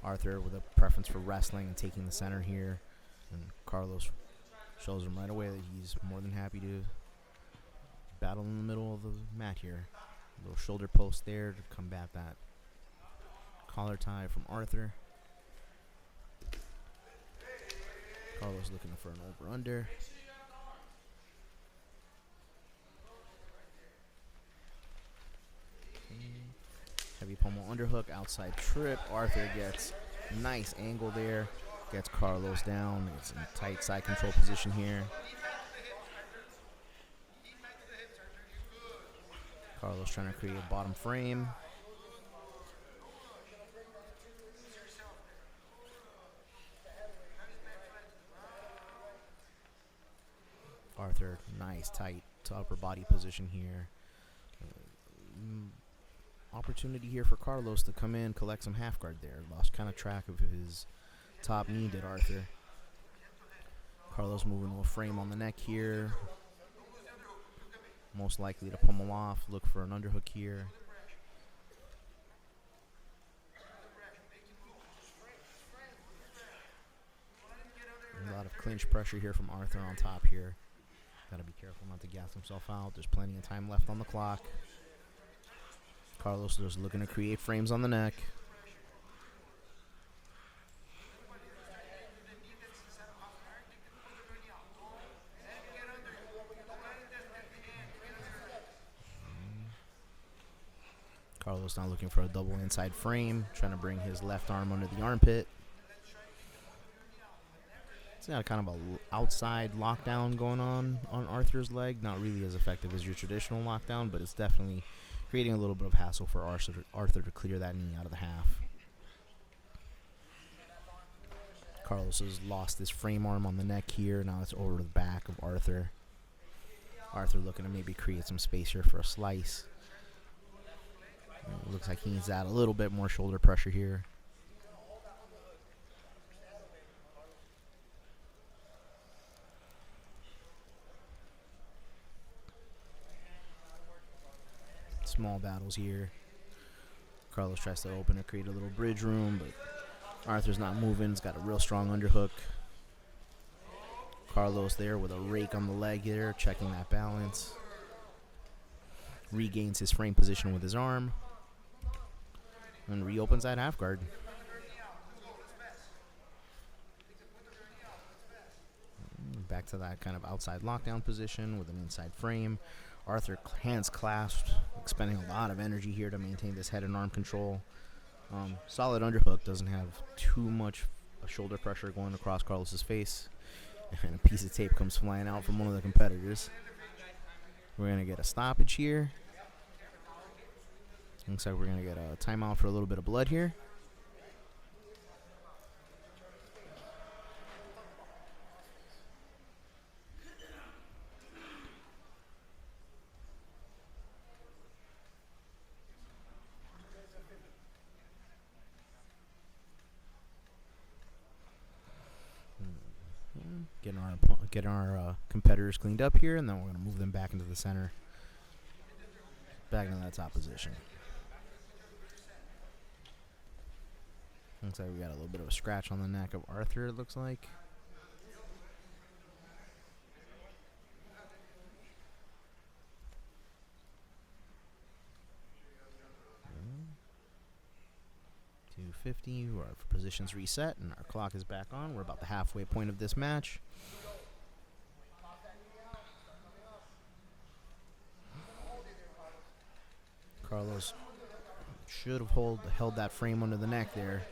Arthur with a preference for wrestling and taking the center here. And Carlos shows him right away that he's more than happy to battle in the middle of the mat here. A little shoulder post there to combat that collar tie from Arthur. Carlos looking for an over-under. Heavy pommel underhook, outside trip. Arthur gets nice angle there. Gets Carlos down. It's in tight side control position here. Carlos trying to create a bottom frame. Arthur, nice tight to upper body position here. Opportunity here for Carlos to come in, collect some half guard there. Lost kind of track of his top knee, did Arthur. Carlos moving to a frame on the neck here. Most likely to pummel off. Look for an underhook here. A lot of clinch pressure here from Arthur on top here. Got to be careful not to gas himself out. There's plenty of time left on the clock. Carlos just looking to create frames on the neck. Carlos now looking for a double inside frame, trying to bring his left arm under the armpit. It's got kind of a outside lockdown going on Arthur's leg. Not really as effective as your traditional lockdown, but it's definitely creating a little bit of hassle for Arthur to clear that knee out of the half. Carlos has lost his frame arm on the neck here. Now it's over the back of Arthur. Arthur looking to maybe create some space here for a slice. It looks like he needs to add a little bit more shoulder pressure here. Small battles here. Carlos tries to open and create a little bridge room, but Arthur's not moving. He's got a real strong underhook. Carlos there with a rake on the leg there, checking that balance. Regains his frame position with his arm. And reopens that half guard. Back to that kind of outside lockdown position with an inside frame. Arthur, hands clasped, expending a lot of energy here to maintain this head and arm control. Solid underhook, doesn't have too much shoulder pressure going across Carlos's face. And a piece of tape comes flying out from one of the competitors. We're going to get a stoppage here. Looks like we're going to get a timeout for a little bit of blood here. Getting our competitors cleaned up here, and then we're going to move them back into the center. Back into that top position. Looks like we got a little bit of a scratch on the neck of Arthur, it looks like. .250, our positions reset, and our clock is back on. We're about the halfway point of this match. Carlos should have held that frame under the neck there.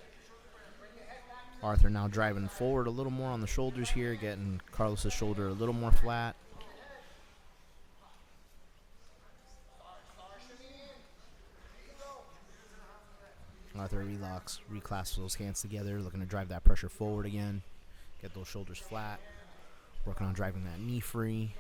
Arthur now driving forward a little more on the shoulders here, getting Carlos's shoulder a little more flat. Arthur reclasps those hands together, looking to drive that pressure forward again. Get those shoulders flat. Working on driving that knee free.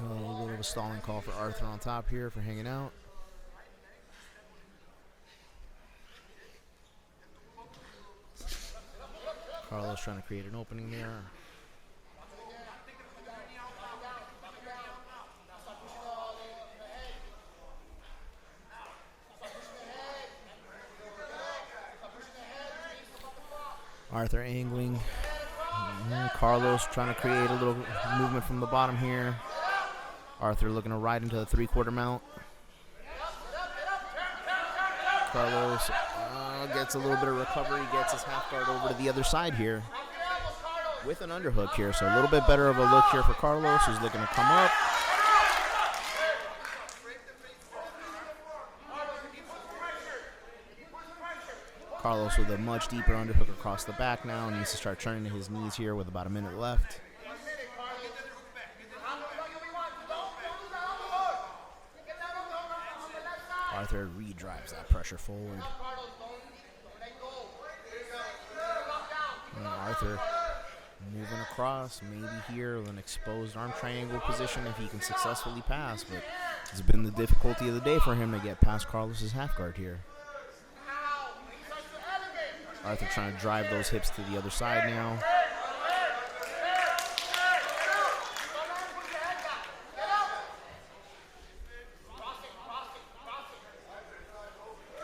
A little bit of a stalling call for Arthur on top here for hanging out. Carlos trying to create an opening there. Arthur angling. Carlos trying to create a little movement from the bottom here. Arthur looking to ride into the 3/4 mount. Carlos gets a little bit of recovery, gets his half guard over to the other side here with an underhook here. So a little bit better of a look here for Carlos, who's looking to come up. Carlos with a much deeper underhook across the back now. Needs to start turning to his knees here with about a minute left. Arthur redrives that pressure forward. And Arthur moving across, maybe here with an exposed arm triangle position if he can successfully pass, but it's been the difficulty of the day for him to get past Carlos's half guard here. Arthur trying to drive those hips to the other side now.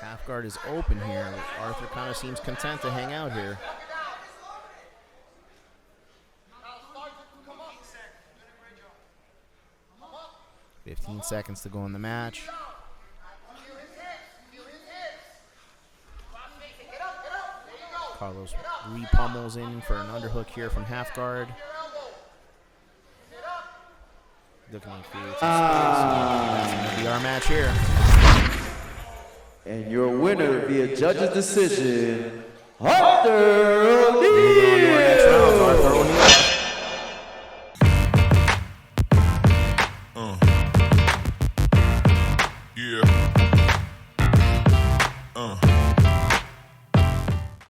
Half guard is open here. Arthur kind of seems content to hang out here. "15 seconds to go in the match." Carlos re-pummels in for an underhook here from half guard. Looking to create some space. That's going to be our match here. And your winner via judge's decision, Arthur ONEILL. Arthur ONEILL. Yeah.